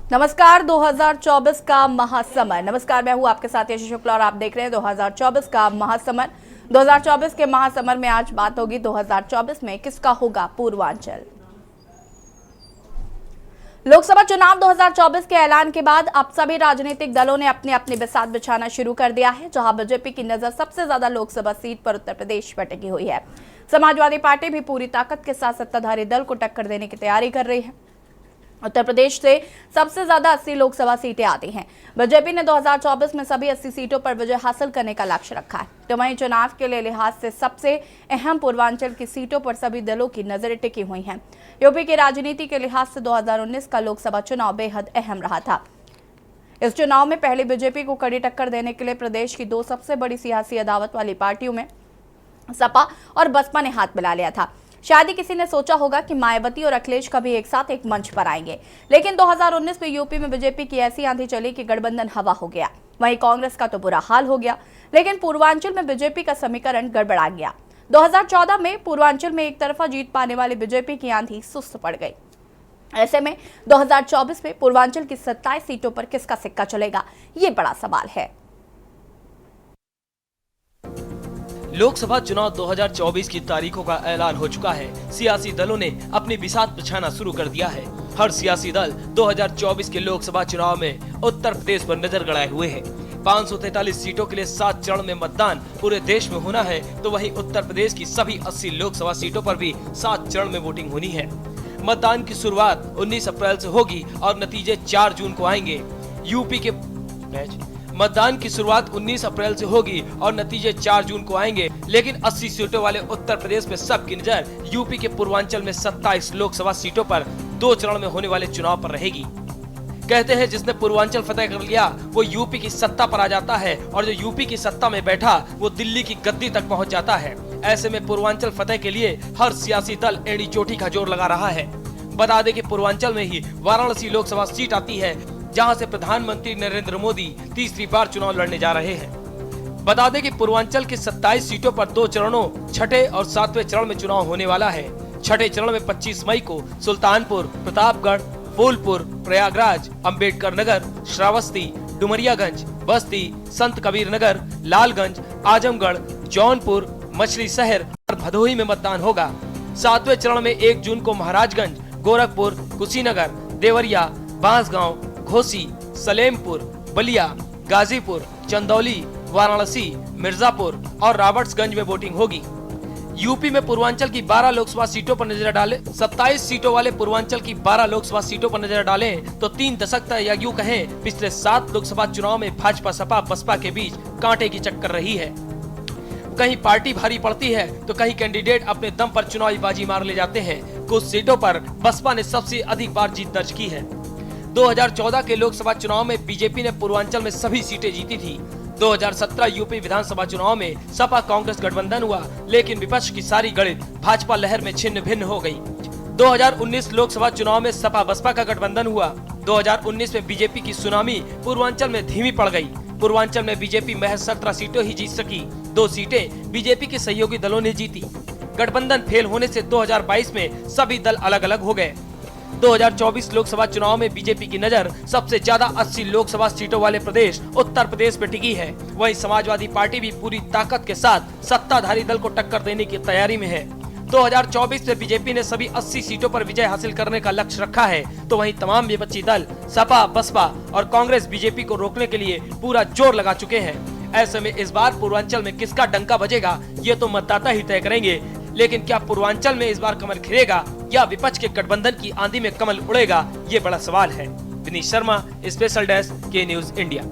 नमस्कार। 2024 का महासमर। नमस्कार, मैं हूं आपके साथ यशी शुक्ला और आप देख रहे हैं 2024 का महासमर। 2024 के महासमर में आज बात होगी 2024 में किसका होगा पूर्वांचल। लोकसभा चुनाव 2024 के ऐलान के बाद अब सभी राजनीतिक दलों ने अपने अपने बिसात बिछाना शुरू कर दिया है। जहां बीजेपी की नजर सबसे ज्यादा लोकसभा सीट पर उत्तर प्रदेश पर टिकी हुई है। समाजवादी पार्टी भी पूरी ताकत के साथ सत्ताधारी दल को टक्कर देने की तैयारी कर रही है। उत्तर प्रदेश से सबसे ज्यादा 80 लोकसभा सीटें आती हैं। बीजेपी ने 2024 में सभी 80 सीटों पर विजय हासिल करने का लक्ष्य रखा है। तो वहीं चुनाव के लिए लिहाज से सबसे अहम पूर्वांचल की सीटों पर सभी दलों की नजरें टिकी हुई हैं। यूपी की राजनीति के लिहाज से 2019 का लोकसभा चुनाव बेहद अहम रहा था। इस चुनाव में पहले बीजेपी को कड़ी टक्कर देने के लिए प्रदेश की दो सबसे बड़ी सियासी अदावत वाली पार्टियों में सपा और बसपा ने हाथ मिला लिया था। शायद ही किसी ने सोचा होगा कि मायावती और अखिलेश कभी एक साथ एक मंच पर आएंगे, लेकिन 2019 में यूपी में बीजेपी की ऐसी आंधी चली कि गठबंधन हवा हो गया। वहीं कांग्रेस का तो बुरा हाल हो गया, लेकिन पूर्वांचल में बीजेपी का समीकरण गड़बड़ा गया। 2014 में पूर्वांचल में एक तरफा जीत पाने वाली बीजेपी की आंधी सुस्त पड़ गई। ऐसे में 2024 में पूर्वांचल की 27 सीटों पर किसका सिक्का चलेगा, ये बड़ा सवाल है। लोकसभा चुनाव 2024 की तारीखों का ऐलान हो चुका है। सियासी दलों ने अपनी बिसात बिछाना शुरू कर दिया है। हर सियासी दल 2024 के लोकसभा चुनाव में उत्तर प्रदेश पर नजर गड़ाए हुए है। 543 सीटों के लिए 7 चरण में मतदान पूरे देश में होना है, तो वहीं उत्तर प्रदेश की सभी 80 लोकसभा सीटों पर भी 7 चरण में वोटिंग होनी है। मतदान की शुरुआत 19 अप्रैल से होगी और नतीजे 4 जून को आएंगे। यूपी के मतदान की शुरुआत 19 अप्रैल से होगी और नतीजे 4 जून को आएंगे, लेकिन 80 सीटों वाले उत्तर प्रदेश में सबकी नजर यूपी के पूर्वांचल में 27 लोकसभा सीटों पर 2 चरण में होने वाले चुनाव पर रहेगी। कहते हैं जिसने पूर्वांचल फतेह कर लिया वो यूपी की सत्ता पर आ जाता है, और जो यूपी की सत्ता में बैठा वो दिल्ली की गद्दी तक पहुंच जाता है। ऐसे में पूर्वांचल फतेह के लिए हर सियासी दल एड़ी चोटी का जोर लगा रहा है। बता दें कि पूर्वांचल में ही वाराणसी लोकसभा सीट आती है, जहां से प्रधानमंत्री नरेंद्र मोदी तीसरी बार चुनाव लड़ने जा रहे हैं। बता दें कि पूर्वांचल की 27 सीटों पर 2 चरणों, छठे और 7वें चरण में चुनाव होने वाला है। छठे चरण में 25 मई को सुल्तानपुर, प्रतापगढ़, फूलपुर, प्रयागराज, अंबेडकर नगर, श्रावस्ती, डुमरियागंज, बस्ती, संत कबीर नगर, लालगंज, आजमगढ़, जौनपुर, मछली शहर और भदोही में मतदान होगा। 7वें चरण में 1 जून को महाराजगंज, गोरखपुर, कुशीनगर, देवरिया, बांसगांव, घोसी, सलेमपुर, बलिया, गाजीपुर, चंदौली, वाराणसी, मिर्जापुर और रॉबर्ट्सगंज में वोटिंग होगी। यूपी में पूर्वांचल की 12 लोकसभा सीटों पर नजर डालें, 27 सीटों वाले पूर्वांचल की 12 लोकसभा सीटों पर नजर डालें तो 3 दशक तक या यूं कहें पिछले 7 लोकसभा चुनाव में भाजपा सपा बसपा के बीच कांटे की चक्कर रही है। कहीं पार्टी भारी पड़ती है तो कहीं कैंडिडेट अपने दम पर चुनावी बाजी मार ले जाते हैं। कुछ सीटों पर बसपा ने सबसे अधिक बार जीत दर्ज की है। 2014 के लोकसभा चुनाव में बीजेपी ने पूर्वांचल में सभी सीटें जीती थी। 2017 यूपी विधानसभा चुनाव में सपा कांग्रेस गठबंधन हुआ, लेकिन विपक्ष की सारी गणित भाजपा लहर में छिन्न भिन्न हो गई। 2019 लोकसभा चुनाव में सपा बसपा का गठबंधन हुआ। 2019 में बीजेपी की सुनामी पूर्वांचल में धीमी पड़ गई। पूर्वांचल में बीजेपी महज 17 सीटें ही जीत सकी। 2 सीटें बीजेपी के सहयोगी दलों ने जीती। गठबंधन फेल होने से 2022 में सभी दल अलग अलग हो गए। 2024 लोकसभा चुनाव में बीजेपी की नजर सबसे ज्यादा 80 लोकसभा सीटों वाले प्रदेश उत्तर प्रदेश पे टिकी है। वहीं समाजवादी पार्टी भी पूरी ताकत के साथ सत्ताधारी दल को टक्कर देने की तैयारी में है। 2024 में बीजेपी ने सभी 80 सीटों पर विजय हासिल करने का लक्ष्य रखा है, तो वहीं तमाम विपक्षी दल सपा, बसपा और कांग्रेस बीजेपी को रोकने के लिए पूरा जोर लगा चुके हैं। ऐसे में इस बार पूर्वांचल में किसका डंका बजेगा ये तो मतदाता ही तय करेंगे, लेकिन क्या पूर्वांचल में इस बार कमल खिलेगा या विपक्ष के गठबंधन की आंधी में कमल उड़ेगा, ये बड़ा सवाल है। विनीत शर्मा, स्पेशल डेस्क, के न्यूज इंडिया।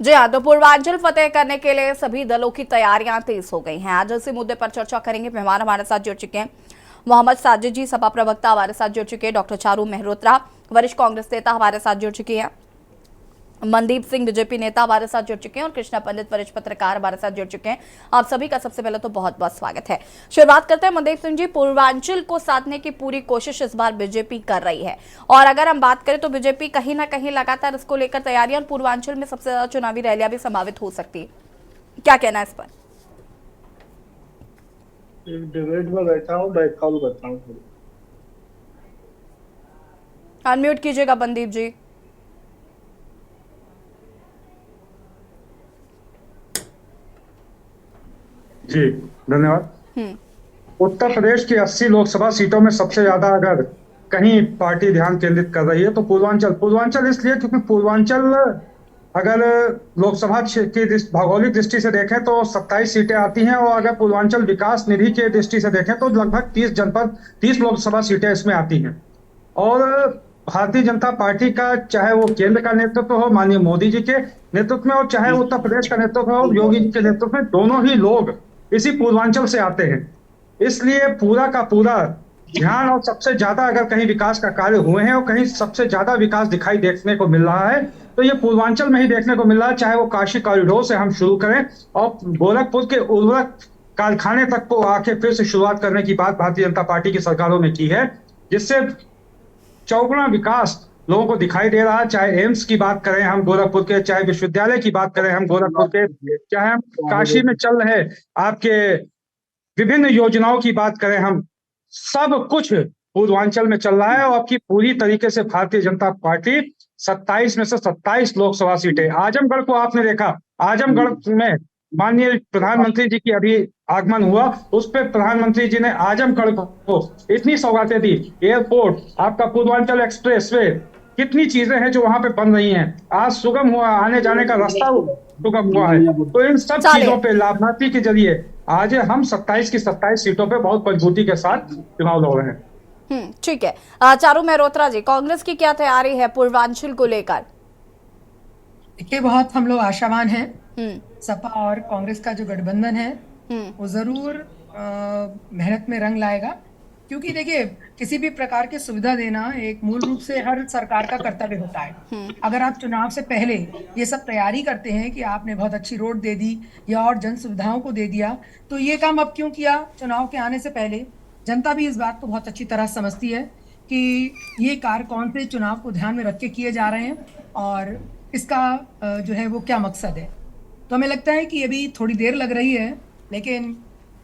जी हाँ, तो पूर्वांचल फतेह करने के लिए सभी दलों की तैयारियां तेज हो गई हैं। आज इसी मुद्दे पर चर्चा करेंगे। मेहमान हमारे साथ जुड़ चुके हैं मोहम्मद साजिद जी, सपा प्रवक्ता हमारे साथ जुड़ चुके हैं। डॉक्टर चारू मेहरोत्रा, वरिष्ठ कांग्रेस नेता हमारे साथ जुड़ चुकी हैं। मनदीप सिंह, बीजेपी नेता हमारे साथ जुड़ चुके हैं। और कृष्णा पंडित, वरिष्ठ पत्रकार हमारे साथ जुड़ चुके हैं। आप सभी का सबसे पहले तो बहुत बहुत स्वागत है। शुरुआत करते हैं मनदीप सिंह जी। पूर्वांचल को साधने की पूरी कोशिश इस बार बीजेपी कर रही है, और अगर हम बात करें तो बीजेपी कहीं ना कहीं लगातार इसको लेकर तैयारियां, पूर्वांचल में सबसे ज्यादा चुनावी रैलियां भी संभावित हो सकती है, क्या कहना है इस पर? डिबेट में बैठा हूँ, बैक कॉल करता हूँ। अनम्यूट कीजिएगा बनदीप जी। जी धन्यवाद। उत्तर प्रदेश की 80 लोकसभा सीटों में सबसे ज्यादा अगर कहीं पार्टी ध्यान केंद्रित कर रही है तो पूर्वांचल इसलिए क्योंकि पूर्वांचल अगर लोकसभा की भौगोलिक दृष्टि से देखें तो 27 सीटें आती हैं, और अगर पूर्वांचल विकास निधि की दृष्टि से देखें तो लगभग 30 लोकसभा सीटें इसमें आती हैं। और भारतीय जनता पार्टी का चाहे वो केंद्र का नेतृत्व हो माननीय मोदी जी के नेतृत्व में, और चाहे उत्तर प्रदेश का नेतृत्व हो योगी जी के नेतृत्व में, दोनों ही लोग इसी पूर्वांचल से आते हैं। इसलिए पूरा का पूरा ध्यान, और सबसे ज्यादा अगर कहीं विकास का कार्य हुए हैं और कहीं सबसे ज्यादा विकास दिखाई देखने को मिल रहा है तो ये पूर्वांचल में ही देखने को मिल रहा है। चाहे वो काशी कॉरिडोर से हम शुरू करें और गोरखपुर के उर्वरक कारखाने तक को आके फिर से शुरुआत करने की बात भारतीय जनता पार्टी की सरकारों ने की है, जिससे चौगुना विकास लोगों को दिखाई दे रहा है। चाहे एम्स की बात करें हम गोरखपुर के, चाहे विश्वविद्यालय की बात करें हम गोरखपुर के, चाहे हम काशी में चल रहे आपके विभिन्न योजनाओं की बात करें, हम सब कुछ पूर्वांचल में चल रहा है। और आपकी पूरी तरीके से भारतीय जनता पार्टी 27 में से 27 लोकसभा सीटें, आजमगढ़ को आपने देखा, आजमगढ़ में माननीय प्रधानमंत्री जी की अभी आगमन हुआ, उस पर प्रधानमंत्री जी ने आजमगढ़ को इतनी सौगातें दी, एयरपोर्ट, आपका पूर्वांचल एक्सप्रेसवे, कितनी चीजें हैं जो वहां पे बन रही हैं। आज सुगम हुआ, आने जाने का रास्ता सुगम हुआ है। तो इन सब चीजों पे लाभार्थी के जरिए आज हम 27 की 27 सीटों पे बहुत मजबूती के साथ चुनाव लड़ रहे हैं। ठीक है। चारू मेहरोत्रा जी, कांग्रेस की क्या तैयारी है पूर्वांचल को लेकर? देखिए, बहुत हम लोग आशावान हैं। सपा और कांग्रेस का जो गठबंधन है वो जरूर मेहनत में रंग लाएगा, क्योंकि देखिए किसी भी प्रकार की सुविधा देना एक मूल रूप से हर सरकार का कर्तव्य होता है। अगर आप चुनाव से पहले ये सब तैयारी करते हैं कि आपने बहुत अच्छी रोड दे दी या और जन सुविधाओं को दे दिया, तो ये काम अब क्यों किया चुनाव के आने से पहले? जनता भी इस बात को बहुत अच्छी तरह समझती है कि ये कार्य कौन से चुनाव को ध्यान में रख के किए जा रहे हैं और इसका जो है वो क्या मकसद है। तो हमें लगता है कि अभी थोड़ी देर लग रही है, लेकिन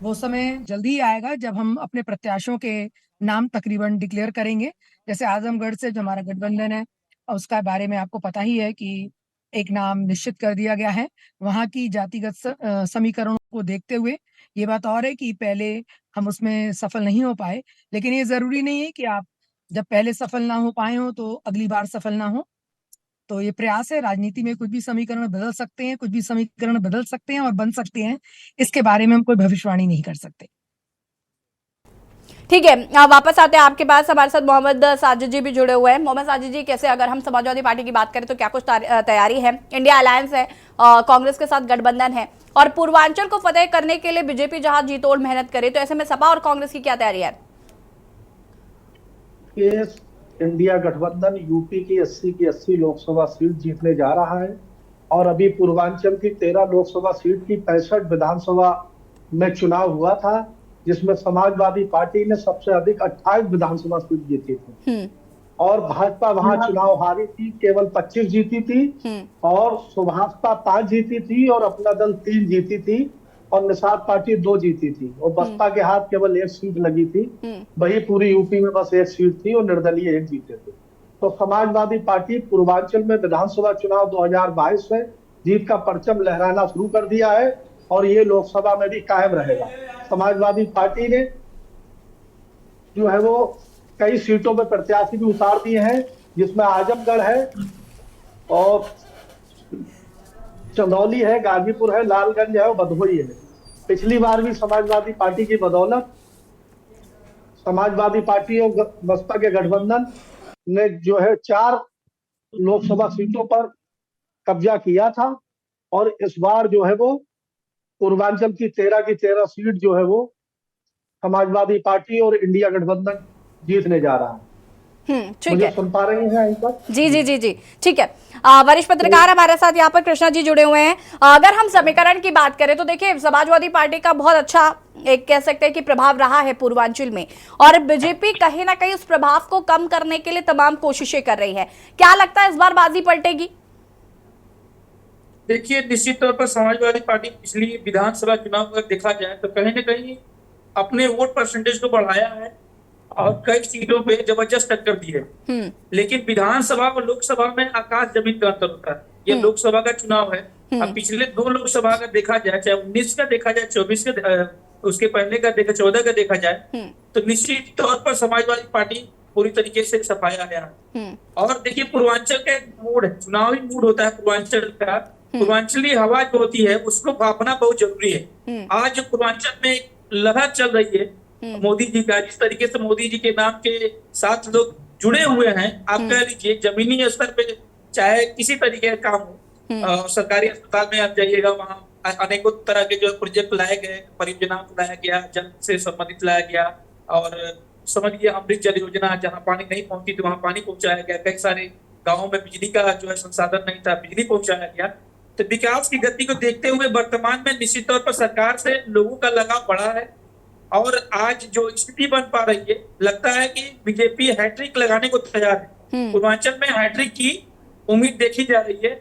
वो समय जल्दी ही आएगा जब हम अपने प्रत्याशियों के नाम तकरीबन डिक्लेयर करेंगे। जैसे आजमगढ़ से जो हमारा गठबंधन है उसका बारे में आपको पता ही है कि एक नाम निश्चित कर दिया गया है। वहाँ की जातिगत समीकरणों को देखते हुए ये बात और है कि पहले हम उसमें सफल नहीं हो पाए, लेकिन ये जरूरी नहीं है कि आप जब पहले सफल ना हो पाए हो तो अगली बार सफल ना हो। तो ये प्रयास है, राजनीति में कुछ भी समीकरण बदल सकते हैं, कुछ भी समीकरण बदल सकते हैं और बन सकते हैं, इसके बारे में हम कोई भविष्यवाणी नहीं कर सकते। ठीक है, वापस आते हैं आपके पास। हमारे साथ मोहम्मद साजिद जी भी जुड़े हुए हैं। मोहम्मद साजिद जी, कैसे, अगर हम समाजवादी पार्टी की बात करें तो क्या कुछ तैयारी है? इंडिया अलायंस है, कांग्रेस के साथ गठबंधन है, और पूर्वांचल को फतेह करने के लिए बीजेपी जहां जी तोड़ मेहनत करे, तो ऐसे में सपा और कांग्रेस की क्या तैयारी है? इंडिया गठबंधन यूपी की 80 लोकसभा सीट जीतने जा रहा है, और अभी पूर्वांचल की 13 लोकसभा सीट की 65 विधानसभा में चुनाव हुआ था, जिसमें समाजवादी पार्टी ने सबसे अधिक 28 विधानसभा सीट जीती थी, और भाजपा वहां चुनाव हारी थी, केवल 25 जीती थी, और सुभाषपा 5 जीती थी, और अपना दल 3 जीती थी, और निषाद पार्टी 2 जीती थी, और बसपा के हाथ केवल 1 सीट लगी थी। वही पूरी यूपी में बस 1 सीट थी और निर्दलीय 1 जीते थे। तो समाजवादी पार्टी पूर्वांचल में विधानसभा चुनाव 2022 में जीत का परचम लहराना शुरू कर दिया है, और ये लोकसभा में भी कायम रहेगा। समाजवादी पार्टी ने जो है वो कई सीटों में प्रत्याशी भी उतार दिए हैं, जिसमें आजमगढ़ है और चंदौली है, गाजीपुर है, लालगंज है और भदोही है। पिछली बार भी समाजवादी पार्टी की बदौलत समाजवादी पार्टी और बसपा के गठबंधन ने जो है 4 लोकसभा सीटों पर कब्जा किया था, और इस बार जो है वो पूर्वांचल की 13 सीट जो है वो समाजवादी पार्टी और इंडिया गठबंधन जीतने जा रहा है। ठीक है, सुन पा रही हैं इन पर? जी जी जी जी, ठीक है। वरिष्ठ पत्रकार हमारे साथ यहाँ पर कृष्णा जी जुड़े हुए हैं। अगर हम समीकरण की बात करें तो देखिए, समाजवादी पार्टी का बहुत अच्छा एक कह सकते हैं कि प्रभाव रहा है पूर्वांचल में, और बीजेपी कहीं ना कहीं उस प्रभाव को कम करने के लिए तमाम कोशिशें कर रही है। क्या लगता है इस बार बाजी पलटेगी? देखिए, निश्चित तौर पर समाजवादी पार्टी पिछली विधानसभा चुनाव अगर देखा जाए तो कहीं ना कहीं अपने वोट परसेंटेज को बढ़ाया है, और कई सीटों पे जबरदस्त टक्कर दी है। लेकिन विधानसभा और लोकसभा में आकाश जमीन का अंतर होता है। ये लोकसभा का चुनाव है। अब पिछले 2 लोकसभा का देखा जाए, चाहे 19 का देखा जाए, 24 का, उसके पहले का देखा, 14 का देखा जाए, तो निश्चित तौर पर समाजवादी पार्टी पूरी तरीके से सफाया गया है। और देखिए, पूर्वांचल का एक मूड है, चुनावी मूड होता है पूर्वांचल का। पूर्वांचली हवा जो होती है उसको भापना बहुत जरूरी है। आज जो पूर्वांचल में एक लहर चल रही है मोदी जी का, जिस तरीके से मोदी जी के नाम के साथ लोग जुड़े हुए हैं, आप कह लीजिए जमीनी स्तर पे चाहे किसी तरीके का काम हो, सरकारी अस्पताल में आप जाइएगा, वहाँ अनेकों तरह के जो प्रोजेक्ट लाए गए, परियोजना लाया गया, जल से संबंधित लाया गया, और समझिए अमृत जल योजना, जहाँ पानी नहीं पहुंचती तो वहाँ पानी पहुंचाया गया। कई सारे गाँवों में बिजली का जो है संसाधन नहीं था, बिजली पहुंचाया गया। तो विकास की गति को देखते हुए वर्तमान में निश्चित तौर पर सरकार से लोगों का लगाव बढ़ा है। और आज जो स्थिति बन पा रही है, लगता है कि बीजेपी हैट्रिक लगाने को तैयार है। पूर्वांचल में हैट्रिक की उम्मीद देखी जा रही है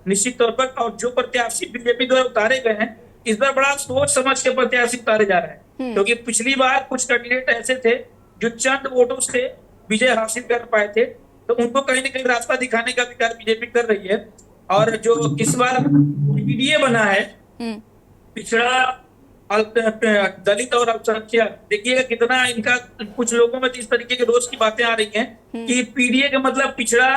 निश्चित तौर पर। और जो प्रत्याशी बीजेपी द्वारा उतारे गए हैं, इस बार बड़ा सोच समझ के प्रत्याशी उतारे जा रहे हैं, क्योंकि पिछली बार कुछ कैंडिडेट ऐसे थे जो चंद वोटों से विजय हासिल कर पाए थे, तो उनको कहीं ना कहीं रास्ता दिखाने का भी कार्य बीजेपी कर रही है। और जो इस बार पीडीए बना है, पिछड़ा, दलित और अल्पसंख्यक, देखिएगा कितना इनका, कुछ लोगों में तो इस तरीके के रोज की बातें आ रही हैं कि पीडीए का मतलब पिछड़ा,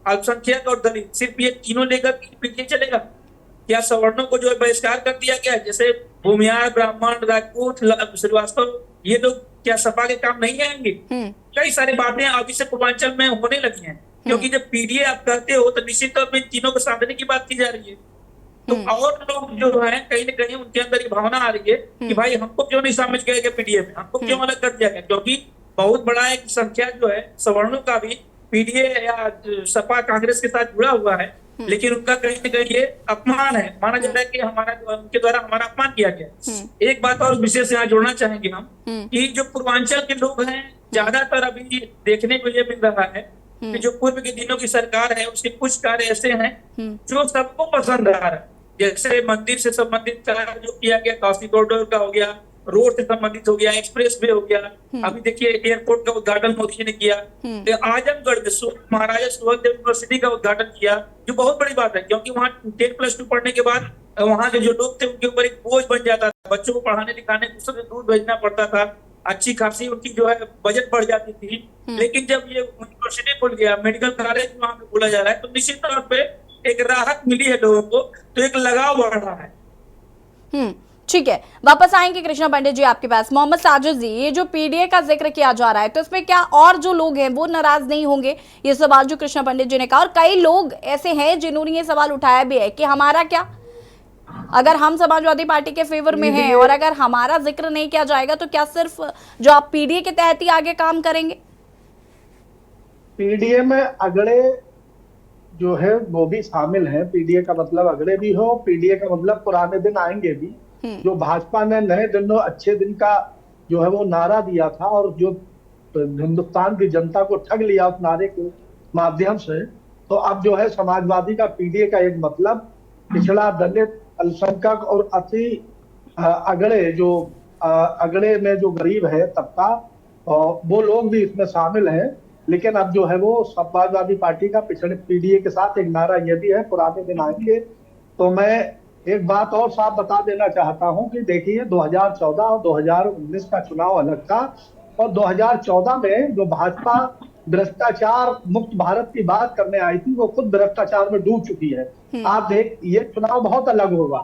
अल्पसंख्यक और दलित, सिर्फ ये तीनों लेकर पीडीए चलेगा क्या? सवर्णों को जो है बहिष्कार कर दिया गया है, जैसे भूमियार, ब्राह्मण, राजपूत, श्रीवास्तव, ये लोग क्या सपा के काम नहीं आएंगे? कई सारी बातें अभी से पूर्वांचल में होने लगी हैं, क्योंकि जब पीडीए आप कहते हो तो निश्चित तौर पर तीनों को साधने की बात की जा रही है। तो और लोग जो है कहीं ना कहीं उनके अंदर ये भावना आ रही है कि भाई हमको क्यों नहीं शामिल किया गया पीडीए में, हमको क्यों अलग कर दिया गया? क्योंकि बहुत बड़ा एक संख्या जो है सवर्णों का भी पीडीए या सपा कांग्रेस के साथ जुड़ा हुआ है, लेकिन उनका कहीं ना कहीं ये अपमान है, माना जाता है कि हमारा, उनके द्वारा हमारा अपमान किया गया। एक बात और विशेष यहाँ जोड़ना चाहेंगे हम, कि जो पूर्वांचल के लोग हैं, ज्यादातर अभी देखने को ये मिल रहा है कि जो पूर्व के दिनों की सरकार है उसके कुछ कार्य ऐसे हैं जो सबको पसंद आ रहा है। जैसे मंदिर से संबंधित कार्य जो किया गया, काशी कॉरिडोर का हो गया, रोड से संबंधित हो गया, एक्सप्रेस वे हो गया, अभी देखिए एयरपोर्ट का उद्घाटन मोदी जी ने किया, तो आजमगढ़ में महाराजा सुहेलदेव यूनिवर्सिटी का उद्घाटन किया, जो बहुत बड़ी बात है, क्योंकि वहाँ 10+2 पढ़ने के बाद वहाँ के जो लोग थे उनके ऊपर एक बोझ बन जाता था, बच्चों को पढ़ाने लिखाने दूसरे से दूर भेजना पड़ता था, अच्छी खासी उनकी जो है बजट बढ़ जाती थी। लेकिन जब ये यूनिवर्सिटी खुल गया, मेडिकल कॉलेज वहाँ पे खोला जा रहा है, तो निश्चित तौर पे एक राहत मिली है लोगों को, तो एक लगाव बढ़ रहा है। ठीक है, वापस आएंगे कृष्णा पंडित जी आपके पास। मोहम्मद साजिद जी, ये जो पीडीए का जिक्र किया जा रहा है, तो इसमें क्या और जो लोग हैं वो नाराज नहीं होंगे? ये सवाल जो कृष्णा पंडित जी ने कहा, और कई लोग ऐसे हैं जिन्होंने ये सवाल उठाया भी है कि हमारा क्या, अगर हम समाजवादी पार्टी के फेवर में हैं और अगर हमारा जिक्र नहीं किया जाएगा तो क्या सिर्फ जो आप पीडीए के तहत ही आगे काम करेंगे? पीडीए में अगड़े जो है वो भी शामिल है। पीडीए का मतलब अगड़े भी हो, पीडीए का मतलब पुराने दिन आएंगे भी। जो भाजपा ने नए दिनों अच्छे दिन का जो है वो नारा दिया था और जो हिंदुस्तान की जनता को ठग लिया उस नारे के माध्यम से, तो अब जो है समाजवादी का पीडीए का एक मतलब पिछड़ा, दलित, अल्पसंख्यक और अति अगड़े, जो अगड़े में जो गरीब है तबका, वो लोग भी इसमें शामिल हैं। लेकिन अब जो है वो समाजवादी पार्टी का पिछड़े पीडीए के साथ एक नारा ये भी है, पुराने दिन आएंगे। तो मैं एक बात और साफ बता देना चाहता हूं कि देखिए 2014 और 2019 का चुनाव अलग था, और 2014 में जो भाजपा भ्रष्टाचार मुक्त भारत की बात करने आई थी वो खुद भ्रष्टाचार में डूब चुकी है। आप देख, ये चुनाव बहुत अलग होगा।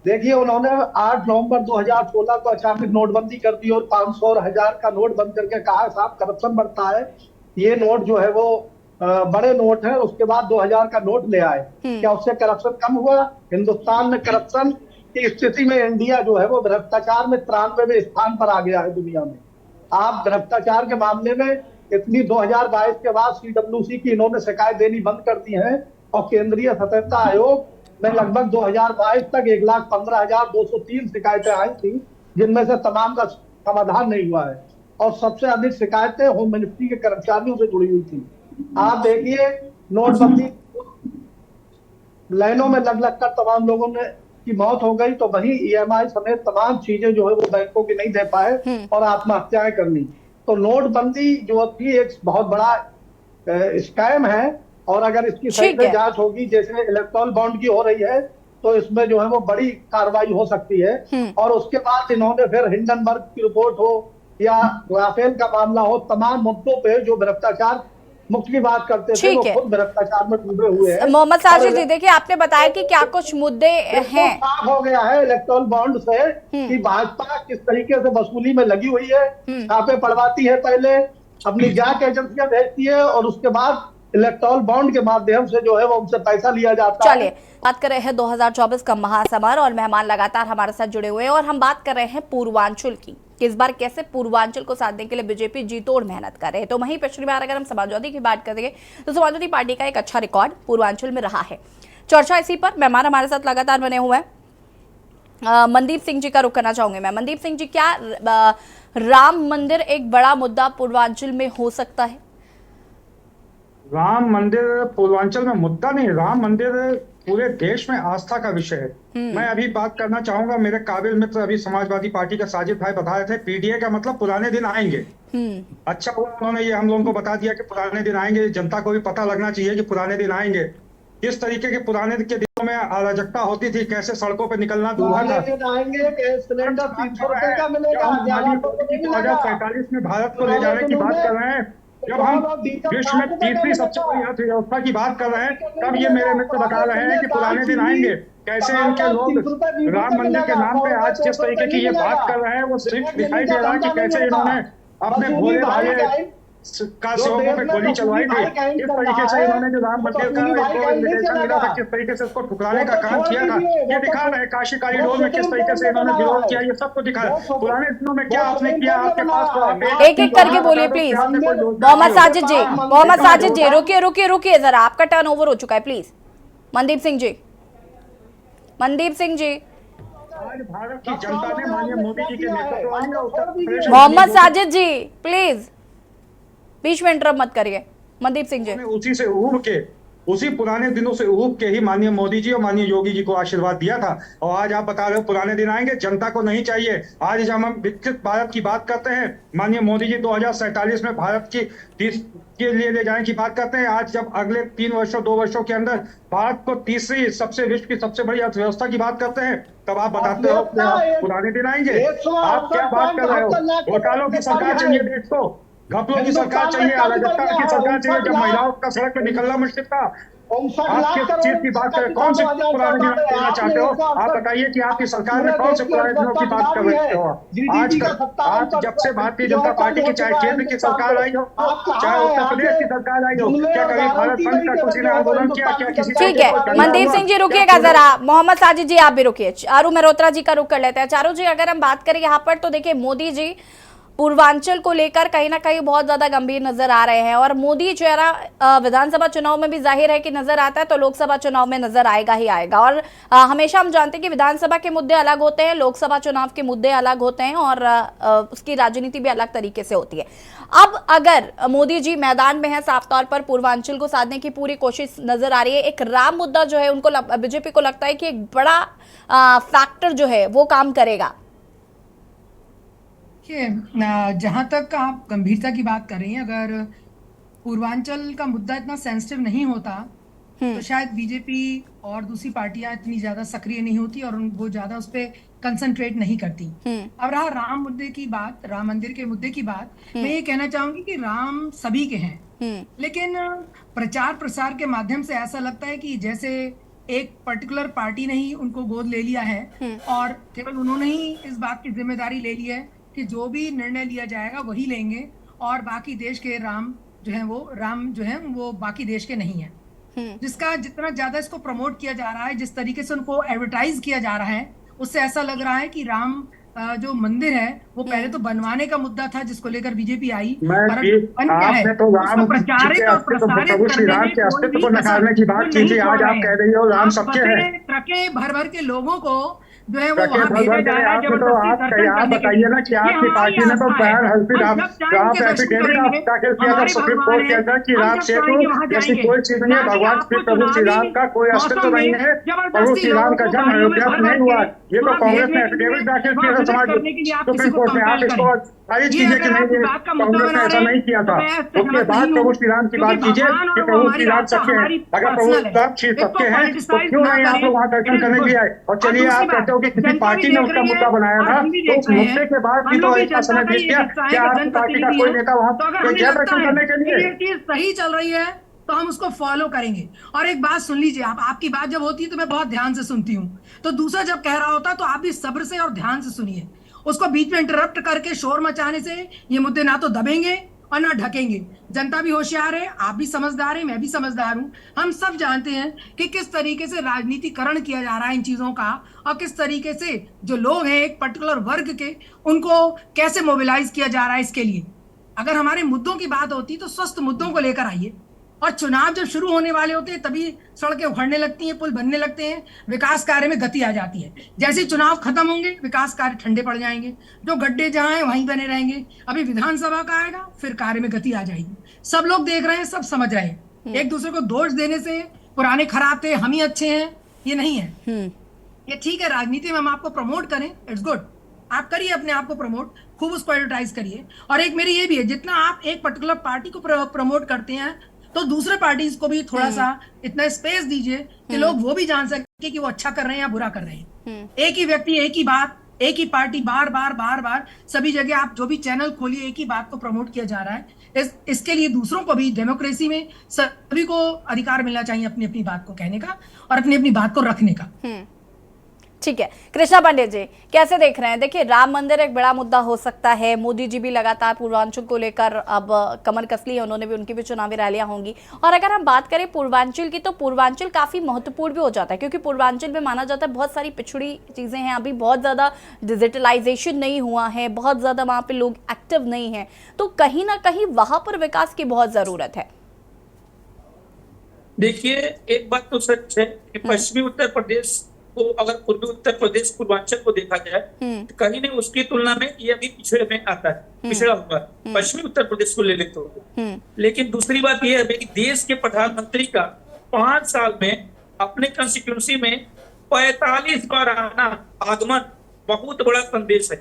देखिए, उन्होंने 8 नवंबर 2016 को अचानक नोटबंदी कर दी और 500 और 1000 का नोट बंद करके कहा साहब करप्शन बढ़ता है, ये नोट जो है वो बड़े नोट है। उसके बाद 2000 का नोट ले आए, क्या उससे करप्शन कम हुआ? हिंदुस्तान में करप्शन की स्थिति में इंडिया जो है वो भ्रष्टाचार में 93वें स्थान पर आ गया है दुनिया में। आप भ्रष्टाचार के मामले में इतनी 2022 के बाद सीडब्ल्यूसी की इन्होंने शिकायत देनी बंद कर दी है, और केंद्रीय सतर्कता आयोग में लगभग 2022 तक 1,15,203 शिकायतें आई थी, जिनमें से तमाम का समाधान नहीं हुआ है, और सबसे अधिक शिकायतें होम मिनिस्ट्री के कर्मचारियों से जुड़ी हुई थी। आप देखिए, नोटबंदी लाइनों में लग कर तमाम लोगों ने की मौत हो गई, तो वही ईएमआई समेत तमाम चीजें जो है वो बैंकों की नहीं दे पाए और आत्महत्याएं करनी। तो नोटबंदी जो थी एक बहुत बड़ा स्कैम है, और अगर इसकी सही ठीक से है। जांच होगी जैसे इलेक्टोरल बॉन्ड की हो रही है, तो इसमें जो है वो बड़ी कार्रवाई हो सकती है। और उसके बाद इन्होंने फिर हिंडनबर्ग की रिपोर्ट हो या राफेल का मामला हो, तमाम मुद्दों पे जो भ्रष्टाचार मुक्त की बात करते थे, वो ठीक है। खुद भ्रष्टाचार में डूबे हुए हैं। मोहम्मद साजिद जी, देखिए आपने बताया कि क्या कुछ मुद्दे हैं। साफ हो गया है इलेक्टोरल बॉन्ड से कि भाजपा किस तरीके से वसूली में लगी हुई है, छापे पड़वाती है, पहले अपनी जांच एजेंसियां भेजती है और उसके बाद इलेक्टोरल बॉन्ड के माध्यम से जो है वो उनसे पैसा लिया जाता है। चलिए, बात कर रहे हैं 2024 का महासमर और मेहमान लगातार हमारे साथ जुड़े हुए हैं और हम बात कर रहे हैं पूर्वांचल की कि इस बार कैसे पूर्वांचल को साधने के लिए बीजेपी जी तोड़ मेहनत कर रहे हैं। तो वहीं पिछली बार अगर हम समाजवादी की बात करेंगे तो समाजवादी पार्टी का एक अच्छा रिकॉर्ड पूर्वांचल में रहा है। चर्चा इसी पर मेहमान हमारे साथ लगातार बने हुए हैं। मनदीप सिंह जी का रुख करना चाहूंगी मैं। मनदीप सिंह जी, क्या राम मंदिर एक बड़ा मुद्दा पूर्वांचल में हो सकता है? राम मंदिर पूर्वांचल में मुद्दा नहीं, राम मंदिर पूरे देश में आस्था का विषय है। मैं अभी बात करना चाहूंगा, मेरे काबिल मित्र अभी समाजवादी पार्टी का साजिद भाई बता रहे थे, पीडीए का मतलब पुराने दिन आएंगे। अच्छा हुआ उन्होंने ये हम लोगों को बता दिया कि पुराने दिन आएंगे। जनता को भी पता लगना चाहिए कि पुराने दिन आएंगे। किस तरीके के पुराने के दिनों में अराजकता होती थी, कैसे सड़कों पर निकलना दूल्हा था। सिलेंडर 300 रुपए का मिलेगा, 2047 में भारत को ले जाने की बात कर रहे हैं, जब हम विश्व में तीसरी सबसे बड़ी अर्थव्यवस्था की बात कर रहे हैं, तब ये मेरे मित्र बता रहे हैं कि पुराने दिन आएंगे। कैसे इनके लोग राम मंदिर के नाम पे आज जिस तरीके की ये बात कर रहे हैं, वो सिर्फ दिखाई दे रहा है कि कैसे इन्होंने अपने भोले भाई का सेवकों पे गोली चलवाई थी। किस तरीके से इन्होंने जो राम मंदिर का इन्विटेशन मिला था, किस तरीके से उसको ठुकराने का काम किया था, ये दिखा रहे हैं। काशी कॉरिडोर में किस तरीके से इन्होंने विरोध किया, ये सब कुछ दिखा रहे हैं। पुराने दिनों में क्या आपने किया, आपके पास तो आप एक एक करके बोलिए प्लीज। मोहम्मद साजिद जी, मोहम्मद साजिद जी, रुकिए जरा, आपका टर्न ओवर हो चुका है, प्लीज। मनदीप सिंह जी, मनदीप सिंह जी। आज भारत की जनता ने माननीय मोदी जी के नेतृत्व वाली उत्तर प्रदेश मोहम्मद साजिद जी प्लीज बीच में इंटरप्ट मत करिए। मनदीप सिंह जी, उसी से उब के, उसी पुराने दिनों से उब के ही माननीय मोदी जी और माननीय योगी जी को आशीर्वाद दिया था। और आज आप बता रहे हो पुराने दिन आएंगे, जनता को नहीं चाहिए। आज जब हम विकसित भारत की बात करते हैं, माननीय मोदी जी 2047 में भारत की 30 के लिए ले जाने की बात करते हैं। आज जब अगले 2 वर्षों के अंदर भारत को तीसरी सबसे विश्व की सबसे बड़ी अर्थव्यवस्था की बात करते हैं, तब आप बताते हो कि आप पुराने दिन आएंगे। आप क्या बात कर रहे हो? घोटालों की सरकार चाहिए देश को, घपलों की सरकार चाहिए, अराजकता की सरकार चाहिए। जब महिलाओं का सड़क पे निकलना मुश्किल था, आप किस चीज की बात करें? कौन से पुराने दिन देना चाहते हो? आप बताइए कि आपकी सरकार में कौन से पुराने दिनों की बात कर रहे हो? आज जब से भारतीय जनता पार्टी की चाहे केंद्र की सरकार आई हो, चाहे उत्तर प्रदेश की सरकार आई हो, क्या कभी भारत बंद का किसी ने आंदोलन किया? क्या किसी ठीक है। मनदीप सिंह जी रुकिएगा जरा। मोहम्मद साजिद जी आप भी रुकिए। चारू मेहरोत्रा जी का रुख कर लेते हैं। चारू जी, अगर हम बात करें यहाँ पर तो देखिए, मोदी जी पूर्वांचल को लेकर कहीं ना कहीं बहुत ज्यादा गंभीर नजर आ रहे हैं और मोदी चेहरा विधानसभा चुनाव में भी जाहिर है कि नजर आता है, तो लोकसभा चुनाव में नजर आएगा ही आएगा। और हमेशा हम जानते हैं कि विधानसभा के मुद्दे अलग होते हैं, लोकसभा चुनाव के मुद्दे अलग होते हैं और उसकी राजनीति भी अलग तरीके से होती है। अब अगर मोदी जी मैदान में है, साफ तौर पर पूर्वांचल को साधने की पूरी कोशिश नजर आ रही है। एक राम मुद्दा जो है उनको बीजेपी को लगता है कि एक बड़ा फैक्टर जो है वो काम करेगा। जहां तक आप गंभीरता की बात कर रही हैं, अगर पूर्वांचल का मुद्दा इतना सेंसिटिव नहीं होता तो शायद बीजेपी और दूसरी पार्टियां इतनी ज्यादा सक्रिय नहीं होती और वो ज्यादा उस पर कंसंट्रेट नहीं करती। अब रहा राम मुद्दे की बात, राम मंदिर के मुद्दे की बात, मैं ये कहना चाहूंगी कि राम सभी के हैं, लेकिन प्रचार प्रसार के माध्यम से ऐसा लगता है कि जैसे एक पर्टिकुलर पार्टी ने ही उनको गोद ले लिया है और केवल उन्होंने ही इस बात की जिम्मेदारी ले ली है कि जो भी निर्णय लिया जाएगा वही लेंगे और बाकी देश के राम जो है वो बाकी देश के नहीं है। जिसका जितना ज्यादा इसको प्रमोट किया जा रहा है, जिस तरीके से उनको एडवर्टाइज किया जा रहा है, उससे ऐसा लग रहा है कि राम जो मंदिर है वो पहले तो बनवाने का मुद्दा था जिसको लेकर बीजेपी आई, आपने तो राम प्रभु श्री राम के अस्तित्व को नकारने की बात की थी। आज आप कह रही हो राम सबके हैं। ट्रके भर भर के लोगों को जो है वो वहां भेजा जा रहा है। आप बताइए ना कि आपकी पार्टी ने तो बैन आप एफिडेविट दाखिल किया था सुप्रीम कोर्ट के अंदर कि राम सेतु जैसी कोई चीज नहीं है, भगवान श्री प्रभु श्री राम का कोई अस्तित्व नहीं है, प्रभु श्री राम का जन्म अयोध्या में नहीं हुआ। ये तो वहाँ कांग्रेस भेजने ने के लिए, एफिडेविट दाखिल वहाँ किया था विजिट समाज करने के लिए आप सुप्रीम किसी को कोर्ट में। आप कंपेल इसको करें। खारिज ये कीजिए अगर कि आप नहीं, इस बात का मुद्दा कांग्रेस ने बना ऐसा रहे नहीं हैं किया तो था। मैं इससे उसके सहमत बाद नहीं प्रभु हूँ, श्री राम की क्योंकि बात कीजिए भगवान कि और वो प्रभु हमारी श्री राम आस्था सच्चे हैं। हमारी अगर प्रभु पर्सनल है, राम श्री इसको सच्चे हैं तो पॉलिटिसाइज क्यों ना नहीं आप करें। लोग वहाँ दर्शन It is करने के लिए good। आए? और और चलिए, दूसरी आप कहते हो कि बात, किसी जनता पार्टी भी ने देख उसका रही मुद्दा है बनाया और था, हम भी तो देख उस रहे मुद्दे हैं। के बाद हम भी लोग तो भी इतना जनता समय का बीत ये गया। हिस्सा है क्या जो आपकी पार्टी का जनप्रतिनिधि कोई हैं। नेता वहाँ तो अगर कोई हमें गया लगता दर्शन है करने के कि लिए? ये चीज सही चल रही है तो हम उसको फॉलो करेंगे। और एक बात सुन लीजिए, आप, आपकी बात जब होती है तो मैं बहुत ध्यान से सुनती हूँ, तो दूसरा जब कह रहा होता है तो आप भी सब्र से और ध्यान से सुनिए। उसको बीच में इंटरप्ट करके शोर मचाने से ये मुद्दे ना तो दबेंगे और ना ढकेंगे। जनता भी होशियार है, आप भी समझदार हैं, मैं भी समझदार हूं। हम सब जानते हैं कि किस तरीके से राजनीतिकरण किया जा रहा है इन चीजों का, और किस तरीके से जो लोग हैं एक पर्टिकुलर वर्ग के, उनको कैसे मोबिलाइज किया जा रहा है इसके लिए। अगर हमारे मुद्दों की बात होती तो स्वस्थ मुद्दों को लेकर आइए। और चुनाव जब शुरू होने वाले होते हैं तभी सड़कें उखड़ने लगती हैं, पुल बनने लगते हैं, विकास कार्य में गति आ जाती है। जैसे ही चुनाव खत्म होंगे विकास कार्य ठंडे पड़ जाएंगे, जो गड्ढे जहां हैं वहीं बने रहेंगे। अभी विधानसभा का आएगा, फिर कार्य में गति आ जाएगी। सब लोग देख रहे हैं, सब समझ रहे हैं। एक दूसरे को दोष देने से पुराने खराब थे, हम ही अच्छे हैं, ये नहीं है। ये ठीक है, राजनीति में हम आपको प्रमोट करें, इट्स गुड। आप करिए अपने आप को प्रमोट, खूब उसको एडवर्टाइज करिए। और एक मेरी ये भी है, जितना आप एक पर्टिकुलर पार्टी को प्रमोट करते हैं तो दूसरे पार्टीज को भी थोड़ा सा इतना स्पेस दीजिए कि लोग वो भी जान सके कि वो अच्छा कर रहे हैं या बुरा कर रहे हैं। एक ही व्यक्ति, एक ही बात, एक ही पार्टी बार बार सभी जगह, आप जो भी चैनल खोलिए एक ही बात को प्रमोट किया जा रहा है। इसके लिए दूसरों को भी, डेमोक्रेसी में सभी को अधिकार मिलना चाहिए अपनी अपनी बात को कहने का और अपनी अपनी बात को रखने का। ठीक है, कृष्णा पांडे जी कैसे देख रहे हैं? देखिए, राम मंदिर एक बड़ा मुद्दा हो सकता है। मोदी जी भी लगातार पूर्वांचल को लेकर अब कमर कस ली है उन्होंने भी, उनकी भी चुनावी रैलियां होंगी। और अगर हम बात करें पूर्वांचल की, तो पूर्वांचल काफी महत्वपूर्ण भी हो जाता है, क्योंकि पूर्वांचल में माना जाता है बहुत सारी पिछड़ी चीजें हैं, अभी बहुत ज्यादा डिजिटलाइजेशन नहीं हुआ है, बहुत ज्यादा वहां पे लोग एक्टिव नहीं है, तो कहीं ना कहीं वहां पर विकास की बहुत जरूरत है। देखिए, एक बात तो सच है कि पश्चिमी उत्तर प्रदेश को, अगर पूर्वी उत्तर प्रदेश पूर्वांचल को देखा जाए तो कहीं नहीं उसकी तुलना में ये अभी पिछड़े में आता है, पिछड़ा हुआ पश्चिमी उत्तर प्रदेश को ले लेते हो। लेकिन दूसरी बात यह है कि देश के प्रधानमंत्री का 5 साल में अपने कंस्टिट्यूंसी में 45 बार आना, आगमन बहुत बड़ा संदेश है।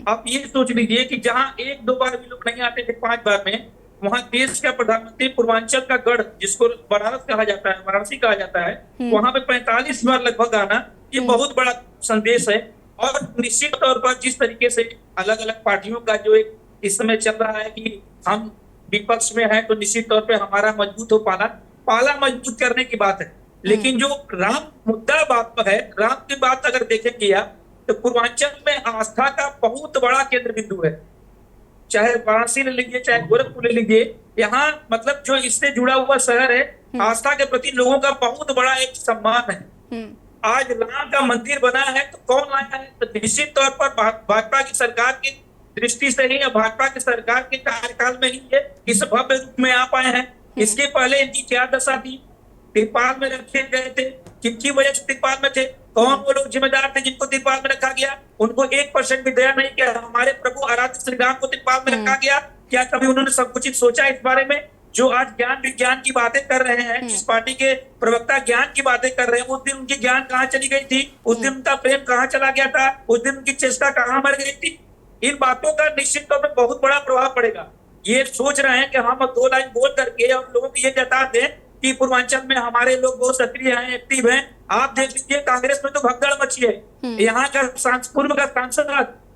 आप ये सोच लीजिए कि जहां 1-2 बार भी लोग नहीं आते थे, 5 बार में वहां देश का प्रधानमंत्री पूर्वांचल का गढ़, जिसको बनारस कहा जाता है, वाराणसी कहा जाता है, वहां पे 45 बार लगभग आना, ये बहुत बड़ा संदेश है। और निश्चित तौर पर जिस तरीके से अलग अलग पार्टियों का जो एक इस समय चल रहा है कि हम विपक्ष में है तो निश्चित तौर पर हमारा मजबूत हो पाला मजबूत करने की बात है। लेकिन जो राम मुद्दा बात पर है, राम की बात अगर देखेंगे आप तो पूर्वांचल में आस्था का बहुत बड़ा केंद्र बिंदु है। चाहे वाराणसी ले लीजिए, चाहे गोरखपुर ले लीजिए, यहाँ मतलब जो इससे जुड़ा हुआ शहर है, आस्था के प्रति लोगों का बहुत बड़ा एक सम्मान है। आज राम का मंदिर बना है तो कौन लाया है? तो निश्चित तौर पर भाजपा की सरकार की दृष्टि से ही या भाजपा की सरकार के कार्यकाल में ही ये इस भव्य रूप में आ पाए हैं। इसके पहले इनकी क्या दशा थी? तिरपाल में रखे गए थे, किनकी वजह से तिरपाल में थे? कौन वो लोग जिम्मेदार थे जिनको तिरपाल में रखा गया? उनको 1% भी दया नहीं किया। हमारे प्रभु आराध्य श्री राम को तिरपाल में रखा गया, क्या कभी उन्होंने संकुचित सोचा इस बारे में? जो आज ज्ञान विज्ञान की बातें कर रहे हैं, जिस पार्टी के प्रवक्ता ज्ञान की बातें कर रहे हैं, उस दिन उनकी ज्ञान कहाँ चली गई थी? उस दिन उनका प्रेम कहाँ चला गया था? उस दिन उनकी चेष्टा कहाँ मर गई थी? इन बातों का निश्चित तौर पर बहुत बड़ा प्रभाव पड़ेगा। ये सोच रहे हैं कि हम 2 लाइन बोल करके और लोगों को ये जता दें कि पूर्वांचल में हमारे लोग बहुत सक्रिय हैं, एक्टिव हैं। आप देख लीजिए, कांग्रेस में तो भगदड़ मची है। यहाँ का पूर्व का सांसद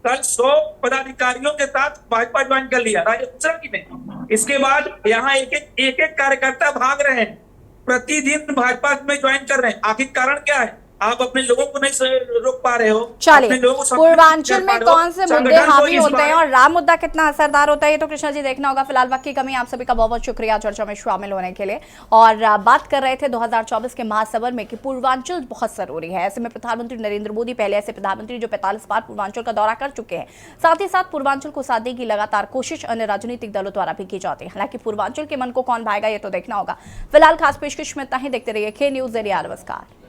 कल 100 पदाधिकारियों के साथ भाजपा ज्वाइन कर लिया राजस्थान में। इसके बाद यहाँ एक कार्यकर्ता भाग रहे हैं, प्रतिदिन भाजपा में ज्वाइन कर रहे हैं। आखिर कारण क्या है? आप अपने लोगों को नहीं रोक पा रहे हो। चलिए, पूर्वांचल में कौन से मुद्दे हावी होते हैं और राम मुद्दा कितना असरदार होता है, ये तो कृष्णा जी देखना होगा। फिलहाल वक्त की कमी। आप सभी का बहुत बहुत शुक्रिया चर्चा में शामिल होने के लिए। और बात कर रहे थे 2024 के महासवर में कि पूर्वांचल बहुत जरूरी है। ऐसे में प्रधानमंत्री नरेंद्र मोदी पहले ऐसे प्रधानमंत्री जो 45 बार पूर्वांचल का दौरा कर चुके हैं, साथ ही साथ पूर्वांचल को साधने की लगातार कोशिश अन्य राजनीतिक दलों द्वारा भी की जाती है। हालांकि पूर्वांचल के मन को कौन भाएगा, ये तो देखना होगा। फिलहाल खास पेशकश में इतना ही। देखते रहिए के न्यूज़। नमस्कार।